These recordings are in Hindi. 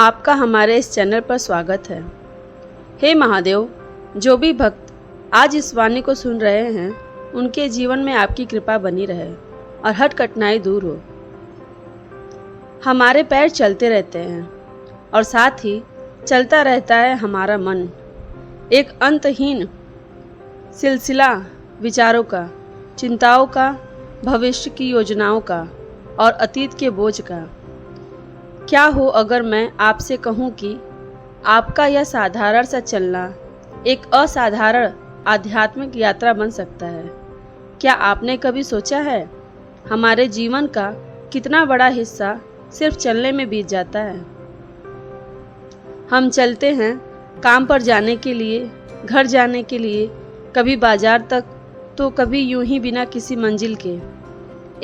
आपका हमारे इस चैनल पर स्वागत है। हे महादेव, जो भी भक्त आज इस वाणी को सुन रहे हैं उनके जीवन में आपकी कृपा बनी रहे और हर कठिनाई दूर हो। हमारे पैर चलते रहते हैं और साथ ही चलता रहता है हमारा मन, एक अंतहीन सिलसिला विचारों का, चिंताओं का, भविष्य की योजनाओं का और अतीत के बोझ का। क्या हो अगर मैं आपसे कहूँ कि आपका यह साधारण सा चलना एक असाधारण आध्यात्मिक यात्रा बन सकता है। क्या आपने कभी सोचा है हमारे जीवन का कितना बड़ा हिस्सा सिर्फ चलने में बीत जाता है। हम चलते हैं काम पर जाने के लिए, घर जाने के लिए, कभी बाजार तक, तो कभी यूं ही बिना किसी मंजिल के।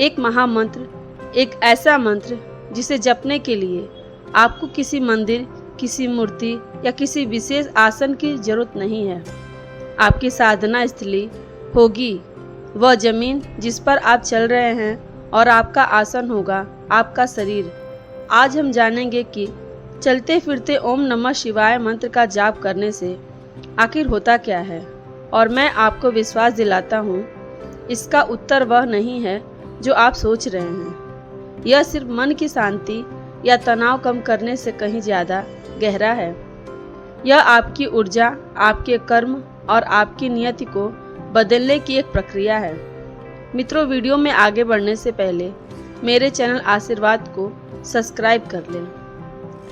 एक महामंत्र, एक ऐसा मंत्र जिसे जपने के लिए आपको किसी मंदिर, किसी मूर्ति या किसी विशेष आसन की जरूरत नहीं है। आपकी साधना स्थली होगी वह जमीन जिस पर आप चल रहे हैं और आपका आसन होगा आपका शरीर। आज हम जानेंगे कि चलते फिरते ओम नमः शिवाय मंत्र का जाप करने से आखिर होता क्या है। और मैं आपको विश्वास दिलाता हूँ, इसका उत्तर वह नहीं है जो आप सोच रहे हैं। यह सिर्फ मन की शांति या तनाव कम करने से कहीं ज़्यादा गहरा है। यह आपकी ऊर्जा, आपके कर्म और आपकी नियति को बदलने की एक प्रक्रिया है। मित्रों, वीडियो में आगे बढ़ने से पहले मेरे चैनल आशीर्वाद को सब्सक्राइब कर लें।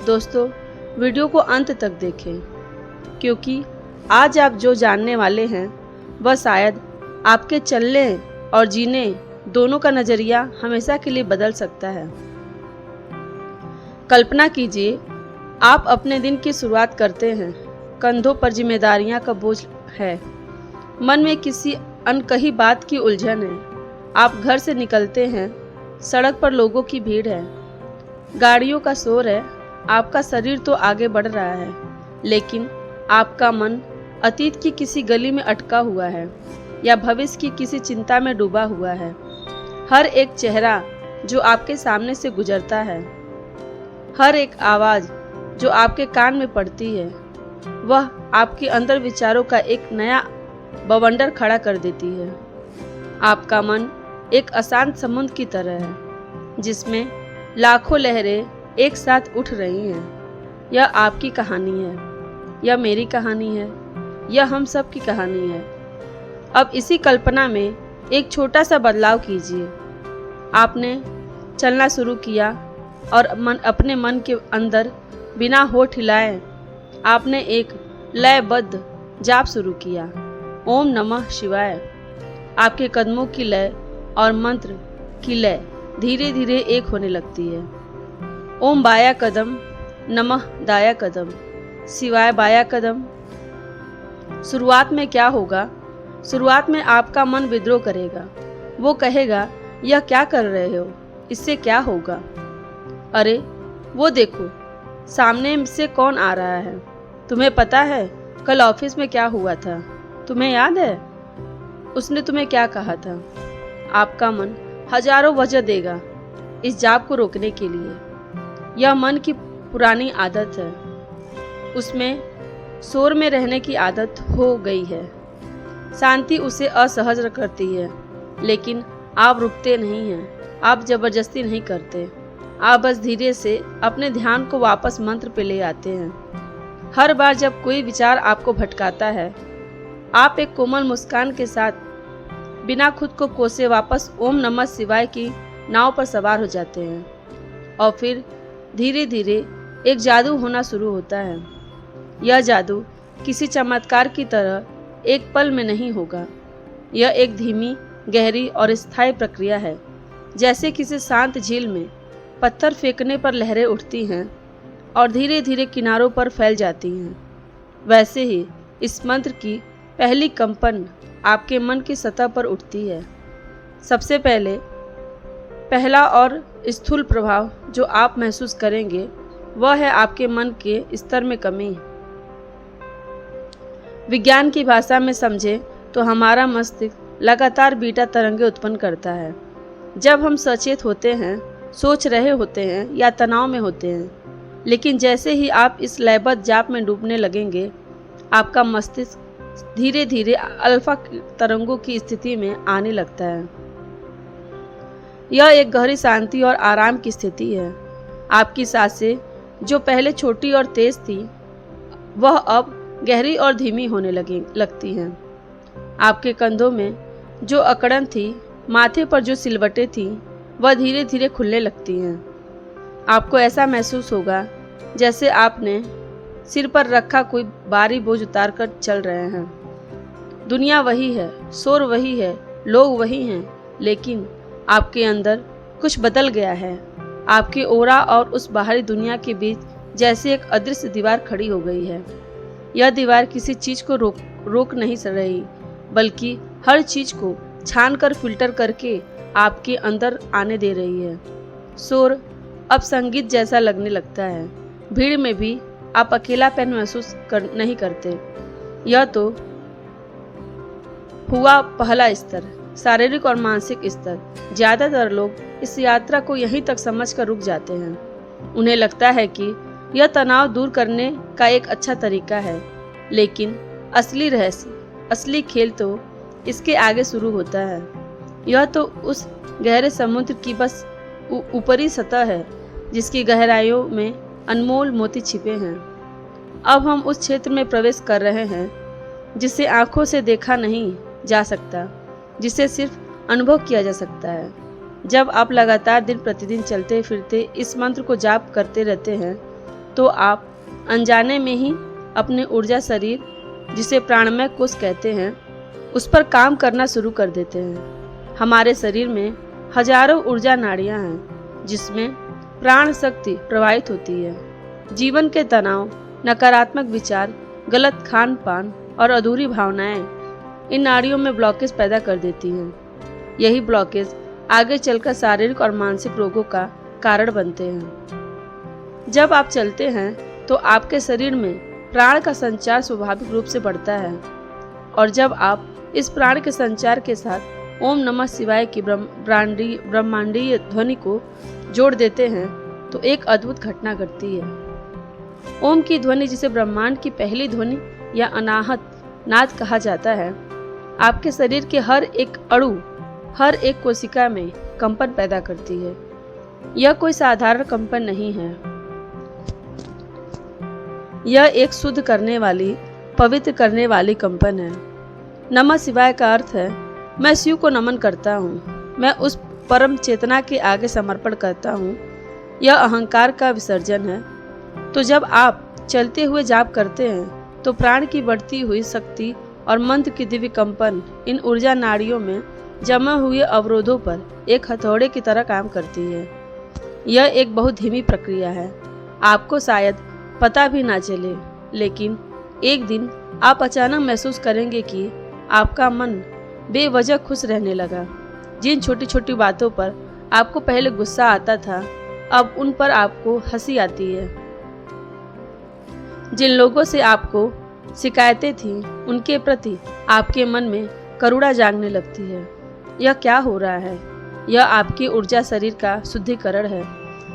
दोस्तों, वीडियो को अंत तक देखें, क्योंकि आज आप जो जानने वाले हैं वह शायद आपके चलने और जीने दोनों का नज़रिया हमेशा के लिए बदल सकता है। कल्पना कीजिए, आप अपने दिन की शुरुआत करते हैं, कंधों पर जिम्मेदारियां का बोझ है, मन में किसी अनकही बात की उलझन है। आप घर से निकलते हैं, सड़क पर लोगों की भीड़ है, गाड़ियों का शोर है। आपका शरीर तो आगे बढ़ रहा है, लेकिन आपका मन अतीत की किसी गली में अटका हुआ है या भविष्य की किसी चिंता में डूबा हुआ है। हर एक चेहरा जो आपके सामने से गुजरता है, हर एक आवाज़ जो आपके कान में पड़ती है, वह आपके अंदर विचारों का एक नया बवंडर खड़ा कर देती है। आपका मन एक अशांत समुद्र की तरह है जिसमें लाखों लहरें एक साथ उठ रही हैं। यह आपकी कहानी है, यह मेरी कहानी है, यह हम सब की कहानी है। अब इसी कल्पना में एक छोटा सा बदलाव कीजिए। आपने चलना शुरू किया और अपने मन के अंदर बिना होठ हिलाए आपने एक लयबद्ध जाप शुरू किया, ओम नमः शिवाय। आपके कदमों की लय और मंत्र की लय धीरे धीरे एक होने लगती है। ओम बाया कदम, नमः दाया कदम, शिवाय बाया कदम। शुरुआत में क्या होगा? शुरुआत में आपका मन विद्रोह करेगा। वो कहेगा, यह क्या कर रहे हो, इससे क्या होगा? अरे वो देखो, सामने से कौन आ रहा है। तुम्हें पता है कल ऑफिस में क्या हुआ था? तुम्हें याद है उसने तुम्हें क्या कहा था? आपका मन हजारों वजह देगा इस जाप को रोकने के लिए। यह मन की पुरानी आदत है, उसमें शोर में रहने की आदत हो गई है। शांति उसे असहज करती है, लेकिन आप रुकते नहीं हैं, आप जबरदस्ती नहीं करते। आप बस धीरे से अपने ध्यान को वापस मंत्र पे ले आते हैं। हर बार जब कोई विचार आपको भटकाता है, आप एक कोमल मुस्कान के साथ बिना खुद को कोसे वापस ओम नमः शिवाय की नाव पर सवार हो जाते हैं। और फिर धीरे धीरे एक जादू होना शुरू होता है। यह जादू किसी चमत्कार की तरह एक पल में नहीं होगा। यह एक धीमी, गहरी और स्थायी प्रक्रिया है। जैसे किसी शांत झील में पत्थर फेंकने पर लहरें उठती हैं और धीरे धीरे किनारों पर फैल जाती हैं, वैसे ही इस मंत्र की पहली कंपन आपके मन की सतह पर उठती है। सबसे पहला और स्थूल प्रभाव जो आप महसूस करेंगे वह है आपके मन के स्तर में कमी। विज्ञान की भाषा में समझे तो हमारा मस्तिष्क लगातार बीटा तरंगें उत्पन्न करता है। जब हम सचेत होते हैं, सोच रहे होते हैं या तनाव में होते हैं, लेकिन जैसे ही आप इस लयबद्ध जाप में डूबने लगेंगे, आपका मस्तिष्क धीरे धीरे अल्फा तरंगों की स्थिति में आने लगता है। यह एक गहरी शांति और आराम की स्थिति है। आपकी सांसें जो पहले छोटी और तेज थी, वह अब गहरी और धीमी होने लगती हैं। आपके कंधों में जो अकड़न थी, माथे पर जो सिलवटें थीं, वह धीरे धीरे खुलने लगती हैं। आपको ऐसा महसूस होगा जैसे आपने सिर पर रखा कोई भारी बोझ उतार कर चल रहे हैं। दुनिया वही है, शोर वही है, लोग वही हैं, लेकिन आपके अंदर कुछ बदल गया है। आपके ओरा और उस बाहरी दुनिया के बीच जैसे एक अदृश्य दीवार खड़ी हो गई है। यह दीवार किसी चीज को रोक नहीं रही, बल्कि हर चीज को छान कर फिल्टर करके आपके अंदर आने दे रही है। शोर अब संगीत जैसा लगने लगता है। भीड़ में भी आप अकेलापन महसूस नहीं करते। यह तो हुआ पहला स्तर, शारीरिक और मानसिक स्तर। ज्यादातर लोग इस यात्रा को यहीं तक समझकर रुक जाते हैं। उन्हें लगता है कि यह तनाव दूर करने का एक अच्छा तरीका है, लेकिन असली रहस्य, असली खेल तो इसके आगे शुरू होता है। यह तो उस गहरे समुद्र की बस ऊपरी सतह है, जिसकी गहराइयों में अनमोल मोती छिपे हैं। अब हम उस क्षेत्र में प्रवेश कर रहे हैं जिसे आंखों से देखा नहीं जा सकता, जिसे सिर्फ अनुभव किया जा सकता है। जब आप लगातार दिन प्रतिदिन चलते फिरते इस मंत्र को जाप करते रहते हैं, तो आप अनजाने में ही अपने ऊर्जा शरीर, जिसे प्राणमय कोश कहते हैं, उस पर काम करना शुरू कर देते हैं। हमारे शरीर में हजारों ऊर्जा नाड़ियां हैं, जिसमें प्राण शक्ति प्रवाहित होती है। जीवन के तनाव, नकारात्मक विचार, गलत खान पान और अधूरी भावनाएं इन नाड़ियों में ब्लॉकेज पैदा कर देती हैं। यही ब्लॉकेज आगे चलकर शारीरिक और मानसिक रोगों का कारण बनते हैं। जब आप चलते हैं तो आपके शरीर में प्राण का संचार स्वाभाविक रूप से बढ़ता है, और जब आप इस प्राण के संचार के साथ ओम नमः शिवाय की ब्रह्मांडीय ध्वनि को जोड़ देते हैं, तो एक अद्भुत घटना घटती है। ओम की ध्वनि, जिसे ब्रह्मांड की पहली ध्वनि या अनाहत नाद कहा जाता है, आपके शरीर के हर एक अणु, हर एक कोशिका में कंपन पैदा करती है। यह कोई साधारण कंपन नहीं है। यह एक शुद्ध करने वाली, पवित्र करने वाली कंपन है। नमः शिवाय का अर्थ है मैं शिव को नमन करता हूँ, मैं उस परम चेतना के आगे समर्पण करता हूँ। यह अहंकार का विसर्जन है। तो जब आप चलते हुए जाप करते हैं, तो प्राण की बढ़ती हुई शक्ति और मंत्र की दिव्य कंपन इन ऊर्जा नाड़ियों में जमा हुए अवरोधों पर एक हथौड़े की तरह काम करती है। यह एक बहुत धीमी प्रक्रिया है, आपको शायद पता भी ना चले, लेकिन एक दिन आप अचानक महसूस करेंगे कि आपका मन बेवजह खुश रहने लगा। जिन छोटी छोटी बातों पर आपको पहले गुस्सा आता था, अब उन पर आपको हंसी आती है। जिन लोगों से आपको शिकायतें थीं, उनके प्रति आपके मन में करुणा जागने लगती है। यह क्या हो रहा है? यह आपकी ऊर्जा शरीर का शुद्धिकरण है।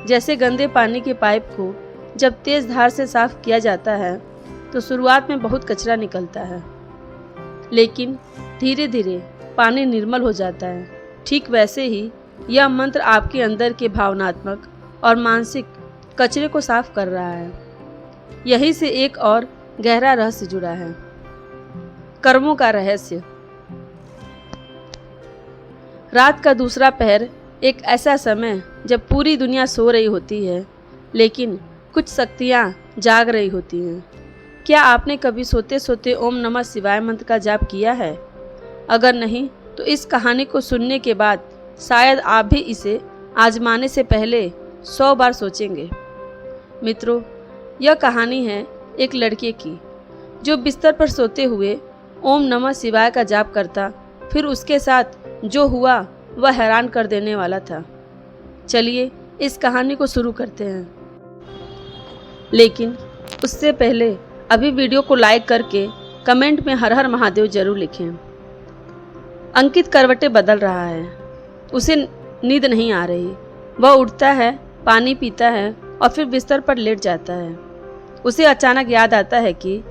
जैसे गंदे पानी के पाइप को जब तेज धार से साफ किया जाता है, तो शुरुआत में बहुत कचरा निकलता है, लेकिन धीरे धीरे पानी निर्मल हो जाता है। ठीक वैसे ही यह मंत्र आपके अंदर के भावनात्मक और मानसिक कचरे को साफ कर रहा है। यहीं से एक और गहरा रहस्य जुड़ा है, कर्मों का रहस्य। रात का दूसरा पहर एक ऐसा समय जब पूरी दुनिया सो रही होती है, लेकिन कुछ शक्तियाँ जाग रही होती हैं। क्या आपने कभी सोते सोते ओम नमः शिवाय मंत्र का जाप किया है? अगर नहीं, तो इस कहानी को सुनने के बाद शायद आप भी इसे आजमाने से पहले 100 बार सोचेंगे। मित्रों, यह कहानी है एक लड़के की, जो बिस्तर पर सोते हुए ओम नमः शिवाय का जाप करता। फिर उसके साथ जो हुआ वह हैरान कर देने वाला था। चलिए इस कहानी को शुरू करते हैं, लेकिन उससे पहले अभी वीडियो को लाइक करके कमेंट में हर हर महादेव जरूर लिखें। अंकित करवटें बदल रहा है, उसे नींद नहीं आ रही। वह उठता है, पानी पीता है और फिर बिस्तर पर लेट जाता है। उसे अचानक याद आता है कि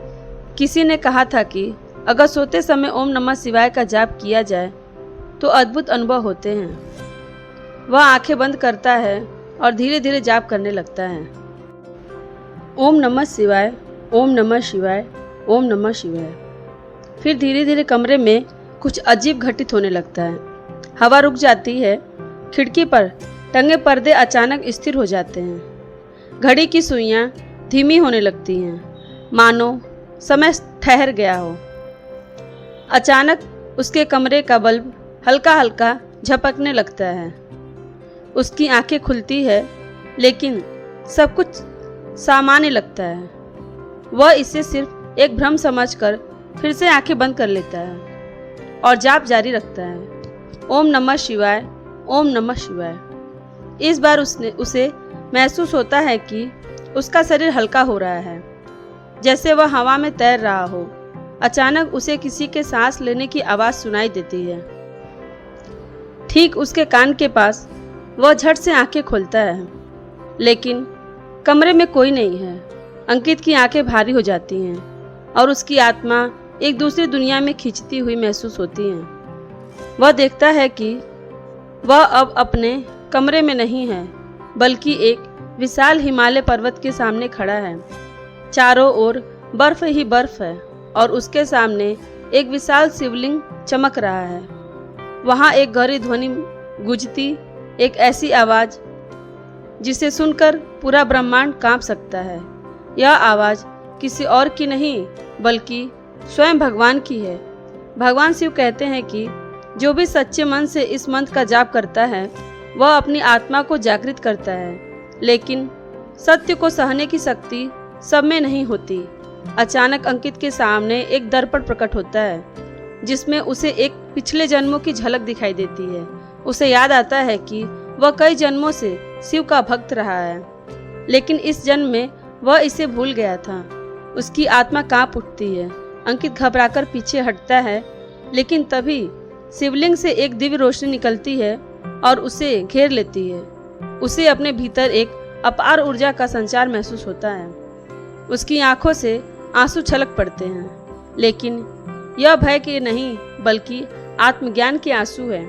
किसी ने कहा था कि अगर सोते समय ओम नमः शिवाय का जाप किया जाए तो अद्भुत अनुभव होते हैं। वह आंखें बंद करता है और धीरे धीरे जाप करने लगता है। ओम नमः शिवाय, ओम नमः शिवाय, ओम नमः शिवाय। फिर धीरे धीरे कमरे में कुछ अजीब घटित होने लगता है। हवा रुक जाती है। खिड़की पर टंगे पर्दे अचानक स्थिर हो जाते हैं। घड़ी की सुइयां धीमी होने लगती हैं, मानो समय ठहर गया हो। अचानक उसके कमरे का बल्ब हल्का हल्का झपकने लगता है। उसकी आंखें खुलती है, लेकिन सब कुछ सामान्य लगता है। वह इसे सिर्फ एक भ्रम समझकर फिर से आंखें बंद कर लेता है और जाप जारी रखता है। ओम नमः शिवाय, ओम नमः शिवाय। इस बार उसे महसूस होता है कि उसका शरीर हल्का हो रहा है, जैसे वह हवा में तैर रहा हो। अचानक उसे किसी के सांस लेने की आवाज़ सुनाई देती है। ठीक उसके कान के पास। वह झट से आंखें खोलता है, लेकिन कमरे में कोई नहीं है। अंकित की आंखें भारी हो जाती हैं और उसकी आत्मा एक दूसरी दुनिया में खींचती हुई महसूस होती है। वह देखता है कि वह अब अपने कमरे में नहीं है, बल्कि एक विशाल हिमालय पर्वत के सामने खड़ा है। चारों ओर बर्फ ही बर्फ है और उसके सामने एक विशाल शिवलिंग चमक रहा है। वहाँ एक गहरी ध्वनि गूंजती, एक ऐसी आवाज़ जिसे सुनकर पूरा ब्रह्मांड कांप सकता है। यह आवाज़ किसी और की नहीं, बल्कि स्वयं भगवान की है। भगवान शिव कहते हैं कि जो भी सच्चे मन से इस मंत्र का जाप करता है वह अपनी आत्मा को जागृत करता है, लेकिन सत्य को सहने की शक्ति सब में नहीं होती। अचानक अंकित के सामने एक दर्पण प्रकट होता है, जिसमें उसे एक पिछले जन्मों की झलक दिखाई देती है। उसे याद आता है कि वह कई जन्मों से शिव का भक्त रहा है, लेकिन इस जन्म में वह इसे भूल गया था। उसकी आत्मा कांप उठती है। अंकित घबराकर पीछे हटता है, लेकिन तभी शिवलिंग से एक दिव्य रोशनी निकलती है और उसे घेर लेती है। उसे अपने भीतर एक अपार ऊर्जा का संचार महसूस होता है। उसकी आंखों से आंसू छलक पड़ते हैं, लेकिन यह भय के नहीं, बल्कि आत्मज्ञान के आंसू है।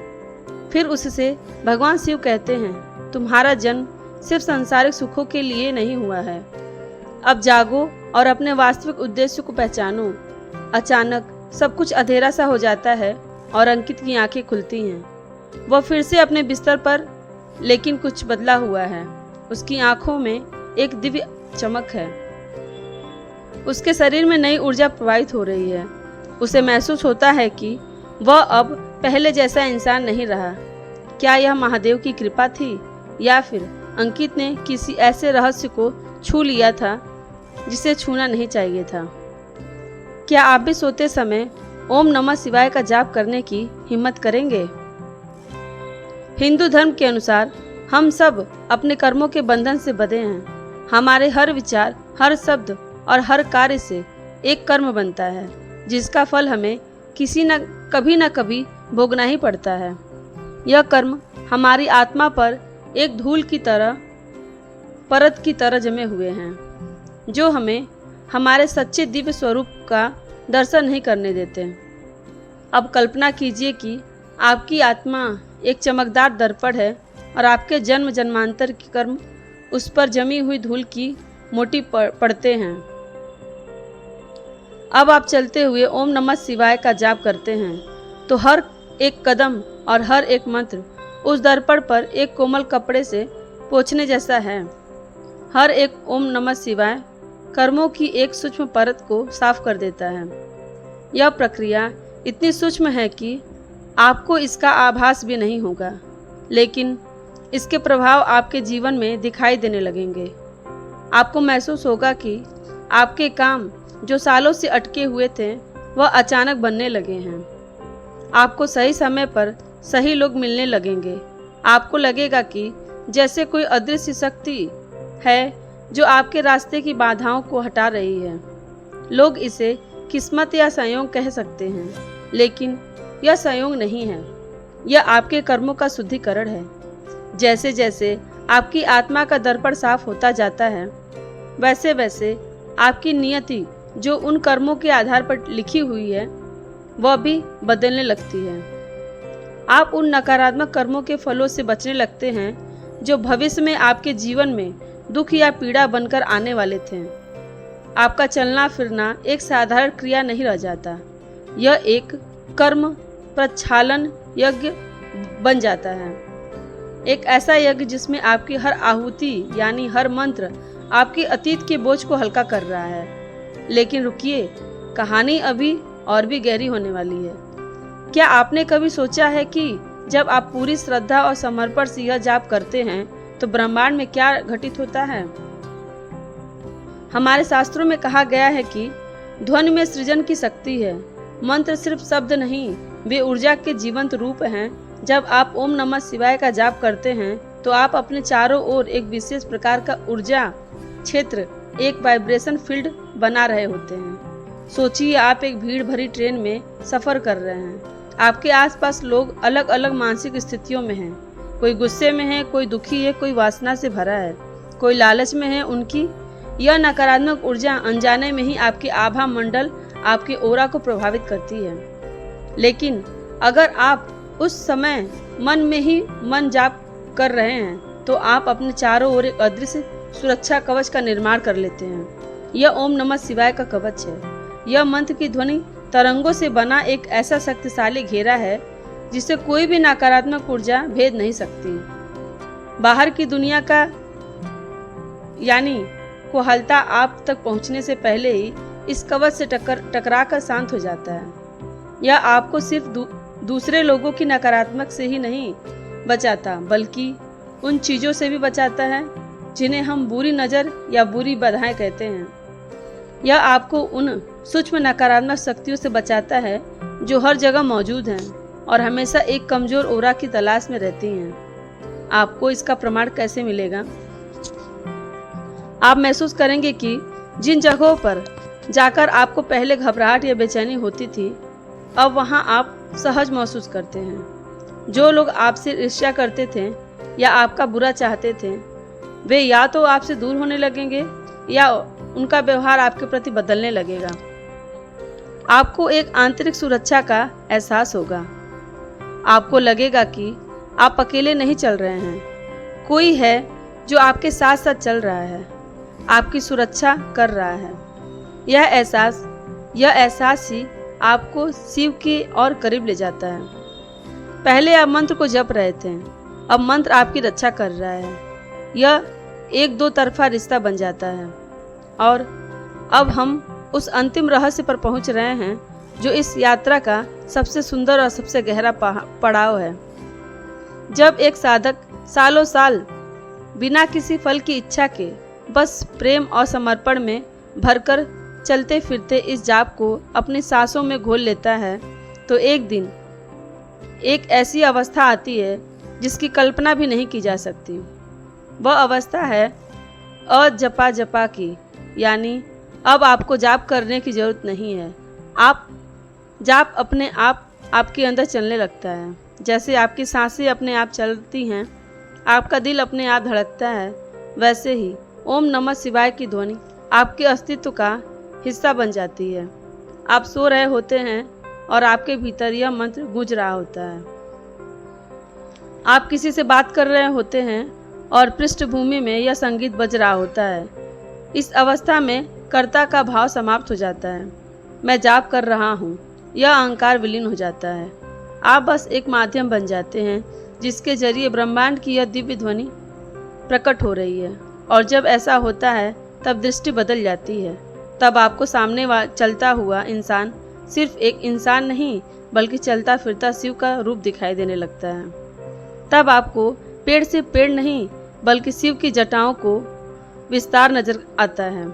फिर उससे भगवान शिव कहते हैं, तुम्हारा जन्म सिर्फ सांसारिक सुखों के लिए नहीं हुआ है। अब जागो और अपने वास्तविक उद्देश्य को पहचानो। अचानक सब कुछ अंधेरा सा हो जाता है और अंकित की आंखें खुलती हैं। वह फिर से अपने बिस्तर पर, लेकिन कुछ बदला हुआ है। उसकी आंखों में एक दिव्य चमक है। उसके शरीर में नई ऊर्जा प्रवाहित हो रही है। उसे महसूस होता है कि वह अब पहले जैसा इंसान नहीं रहा। क्या यह महादेव की कृपा थी, या फिर अंकित ने किसी ऐसे रहस्य को छू लिया था जिसे छूना नहीं चाहिए था? क्या आप भी सोते समय ओम नमः शिवाय का जाप करने की हिम्मत करेंगे? हिंदू धर्म के अनुसार हम सब अपने कर्मों के बंधन से बंधे हैं। हमारे हर विचार, हर शब्द और हर कार्य से एक कर्म बनता है, जिसका फल हमें कभी न कभी भोगना ही पड़ता है। यह कर्म हमारी आत्मा पर एक धूल की तरह, परत की तरह जमे हुए हैं, जो हमें हमारे सच्चे दिव्य स्वरूप का दर्शन नहीं करने देते। अब कल्पना कीजिए कि आपकी आत्मा एक चमकदार दर्पण है और आपके जन्म जन्मांतर के कर्म उस पर जमी हुई धूल की मोटी पड़ते हैं। अब आप चलते हुए ओम नमः शिवाय का जाप करते हैं तो हर एक कदम और हर एक मंत्र उस दर्पण पर एक कोमल कपड़े से पोंछने जैसा है। हर एक ओम नमः शिवाय कर्मों की एक सूक्ष्म परत को साफ कर देता है। यह प्रक्रिया इतनी सूक्ष्म है कि आपको इसका आभास भी नहीं होगा, लेकिन इसके प्रभाव आपके जीवन में दिखाई देने लगेंगे। आपको महसूस होगा कि आपके काम जो सालों से अटके हुए थे वह अचानक बनने लगे हैं। आपको सही समय पर सही लोग मिलने लगेंगे। आपको लगेगा कि जैसे कोई अदृश्य शक्ति है जो आपके रास्ते की बाधाओं को हटा रही है। लोग इसे किस्मत या संयोग कह सकते हैं, लेकिन यह संयोग नहीं है। यह आपके कर्मों का शुद्धिकरण है। जैसे जैसे आपकी आत्मा का दर्पण साफ होता जाता है, वैसे वैसे आपकी नियति जो उन कर्मों के आधार पर लिखी हुई है वह भी बदलने लगती है। आप उन नकारात्मक कर्मों के फलों से बचने लगते हैं जो भविष्य में आपके जीवन में दुख या पीड़ा बनकर आने वाले थे। आपका चलना फिरना एक साधारण क्रिया नहीं रह जाता, यह एक कर्म प्रक्षालन यज्ञ बन जाता है। एक ऐसा यज्ञ जिसमें आपकी हर आहुति यानी हर मंत्र आपके अतीत के बोझ को हल्का कर रहा है। लेकिन रुकिए, कहानी अभी और भी गहरी होने वाली है। क्या आपने कभी सोचा है कि जब आप पूरी श्रद्धा और समर्पण से यह जाप करते हैं तो ब्रह्मांड में क्या घटित होता है? हमारे शास्त्रों में कहा गया है कि ध्वनि में सृजन की शक्ति है। मंत्र सिर्फ शब्द नहीं, वे ऊर्जा के जीवंत रूप हैं। जब आप ओम नमः शिवाय का जाप करते हैं तो आप अपने चारों ओर एक विशेष प्रकार का ऊर्जा क्षेत्र, एक वाइब्रेशन फील्ड बना रहे होते हैं। सोचिए, आप एक भीड़ भरी ट्रेन में सफर कर रहे हैं। आपके आसपास लोग अलग अलग मानसिक स्थितियों में हैं। कोई गुस्से में है, कोई दुखी है, कोई वासना से भरा है, कोई लालच में है। उनकी यह नकारात्मक ऊर्जा अनजाने में ही आपके आभा मंडल, आपके ओरा को प्रभावित करती है। लेकिन अगर आप उस समय मन में ही मन जाप कर रहे हैं तो आप अपने चारों ओर एक अदृश्य सुरक्षा कवच का निर्माण कर लेते हैं। यह ओम नमः शिवाय का कवच है। यह मंत्र की ध्वनि तरंगों से बना एक ऐसा शक्तिशाली घेरा है जिसे कोई भी नकारात्मक ऊर्जा भेद नहीं सकती। बाहर की दुनिया का यानी कोहलता आप तक पहुंचने से पहले ही इस कवच से टकरा कर शांत हो जाता है। यह आपको सिर्फ दूसरे लोगों की नकारात्मक से ही नहीं बचाता, बल्कि उन चीजों से भी बचाता है जिन्हें हम बुरी नजर या बुरी बाधाएं कहते हैं। यह आपको उन सूक्ष्म नकारात्मक शक्तियों से बचाता है जो हर जगह मौजूद हैं और हमेशा एक कमजोर ओरा की तलाश में रहती हैं। आपको इसका प्रमाण कैसे मिलेगा? आप महसूस करेंगे कि जिन जगहों पर जाकर आपको पहले घबराहट या बेचैनी होती थी, अब वहां आप सहज महसूस करते हैं। जो लोग आपसे ईर्ष्या करते थे या आपका बुरा चाहते थे, वे या तो आपसे दूर होने लगेंगे या उनका व्यवहार आपके प्रति बदलने लगेगा। आपको एक आंतरिक सुरक्षा का एहसास होगा। आपको लगेगा कि आप अकेले नहीं चल रहे हैं, कोई है जो आपके साथ साथ चल रहा है, आपकी सुरक्षा कर रहा है। यह एहसास ही आपको शिव के और करीब ले जाता है। पहले आप मंत्र को जप रहे थे, अब मंत्र आपकी रक्षा कर रहा है। यह एक दो तरफा रिश्ता बन जाता है और अब हम उस अंतिम रहस्य पर पहुंच रहे हैं जो इस यात्रा का सबसे सुंदर और सबसे गहरा पड़ाव है। जब एक साधक सालों साल बिना किसी फल की इच्छा के बस प्रेम और समर्पण में भरकर चलते फिरते इस जाप को अपनी सांसों में घोल लेता है तो एक दिन एक ऐसी अवस्था आती है जिसकी कल्पना भी नहीं की जा सकती। वह अवस्था है अजपा जपा की, यानी अब आपको जाप करने की जरूरत नहीं है। जाप अपने आप आपके अंदर चलने लगता है। जैसे आपकी सांसें अपने आप चलती हैं, आपका दिल अपने आप धड़कता है, वैसे ही ओम नमः शिवाय की ध्वनि आपके अस्तित्व का हिस्सा बन जाती है। आप सो रहे होते हैं और आपके भीतर यह मंत्र गूंज रहा होता है। आप किसी से बात कर रहे होते हैं और पृष्ठभूमि में यह संगीत बज रहा होता है। इस अवस्था में कर्ता का भाव समाप्त हो जाता है। मैं जाप कर रहा हूँ, यह अहंकार विलीन हो जाता है। आप बस एक माध्यम बन जाते हैं जिसके जरिए ब्रह्मांड की यह दिव्य ध्वनि प्रकट हो रही है। और जब ऐसा होता है तब दृष्टि बदल जाती है। तब आपको सामने चलता हुआ इंसान सिर्फ एक इंसान नहीं बल्कि चलता फिरता शिव का रूप दिखाई देने लगता है। तब आपको पेड़ से पेड़ नहीं बल्कि शिव की जटाओं को विस्तार नजर आता है।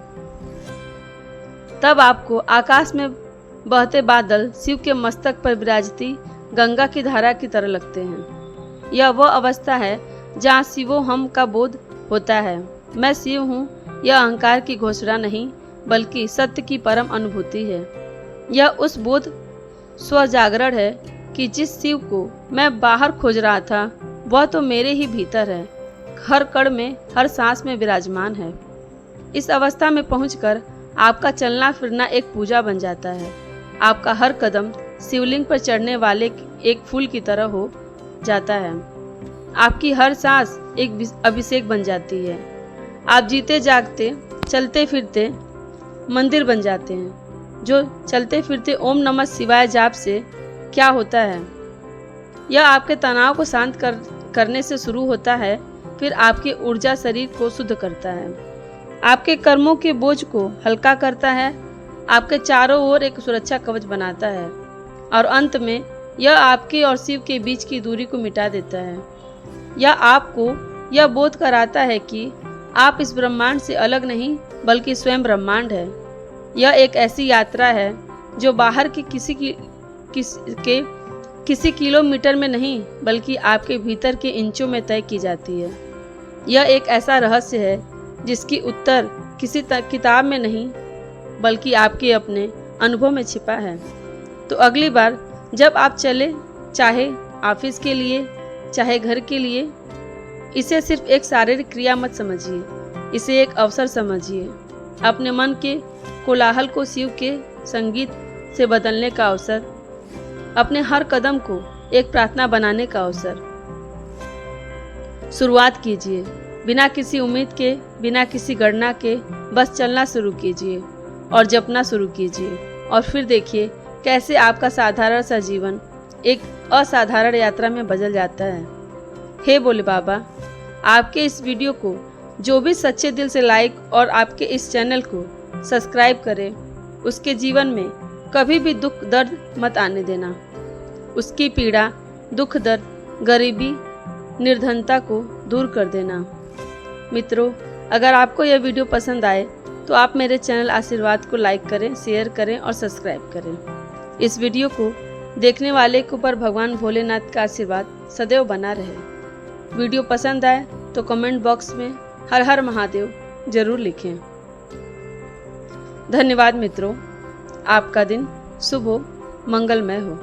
तब आपको आकाश में बहते बादल शिव के मस्तक पर विराजती गंगा की धारा की तरह लगते हैं। यह वह अवस्था है जहाँ शिवो हम का बोध होता है। मैं शिव हूँ, यह अहंकार की घोषणा नहीं बल्कि सत्य की परम अनुभूति है। यह उस बोध स्वजागरण है कि जिस शिव को मैं बाहर खोज रहा था वह तो मेरे ही भीतर है। हर कण में, हर सांस में विराजमान है। इस अवस्था में पहुंचकर आपका चलना फिरना एक पूजा बन जाता है। आपका हर कदम शिवलिंग पर चढ़ने वाले एक फूल की तरह हो जाता है। आपकी हर सांस एक अभिषेक बन जाती है। आप जीते जागते, चलते फिरते मंदिर बन जाते हैं। जो चलते फिरते ओम नमः शिवाय जाप से क्या होता है, यह आपके तनाव को शांत करने से शुरू होता है, फिर आपकी ऊर्जा शरीर को शुद्ध करता है, आपके कर्मों के बोझ को हल्का करता है, आपके चारों ओर एक सुरक्षा कवच बनाता है और अंत में यह आपके और शिव के बीच की दूरी को मिटा देता है। यह आपको यह बोध कराता है कि आप इस ब्रह्मांड से अलग नहीं बल्कि स्वयं ब्रह्मांड है। यह एक ऐसी यात्रा है जो बाहर के किसी किलोमीटर में नहीं बल्कि आपके भीतर के इंचों में तय की जाती है। यह एक ऐसा रहस्य है जिसकी उत्तर किसी किताब में नहीं बल्कि आपके अपने अनुभव में छिपा है। तो अगली बार जब आप चले, चाहे ऑफिस के लिए चाहे घर के लिए, इसे सिर्फ एक शारीरिक क्रिया मत समझिए, इसे एक अवसर समझिए। अपने मन के कोलाहल को शिव के संगीत से बदलने का अवसर, अपने हर कदम को एक प्रार्थना बनाने का अवसर। शुरुआत कीजिए, बिना किसी उम्मीद के, बिना किसी गणना के, बस चलना शुरू कीजिए और जपना शुरू कीजिए और फिर देखिए कैसे आपका साधारण सा जीवन एक असाधारण यात्रा में बदल जाता है। हे भोले बाबा, आपके इस वीडियो को जो भी सच्चे दिल से लाइक और आपके इस चैनल को सब्सक्राइब करे, उसके जीवन में कभी भी दुख दर्द मत आने देना। उसकी पीड़ा, दुख दर्द, गरीबी, निर्धनता को दूर कर देना। मित्रों, अगर आपको यह वीडियो पसंद आए तो आप मेरे चैनल आशीर्वाद को लाइक करें, शेयर करें और सब्सक्राइब करें। इस वीडियो को देखने वाले के ऊपर भगवान भोलेनाथ का आशीर्वाद सदैव बना रहे। वीडियो पसंद आए तो कमेंट बॉक्स में हर हर महादेव जरूर लिखें। धन्यवाद मित्रों, आपका दिन शुभ हो, मंगलमय हो।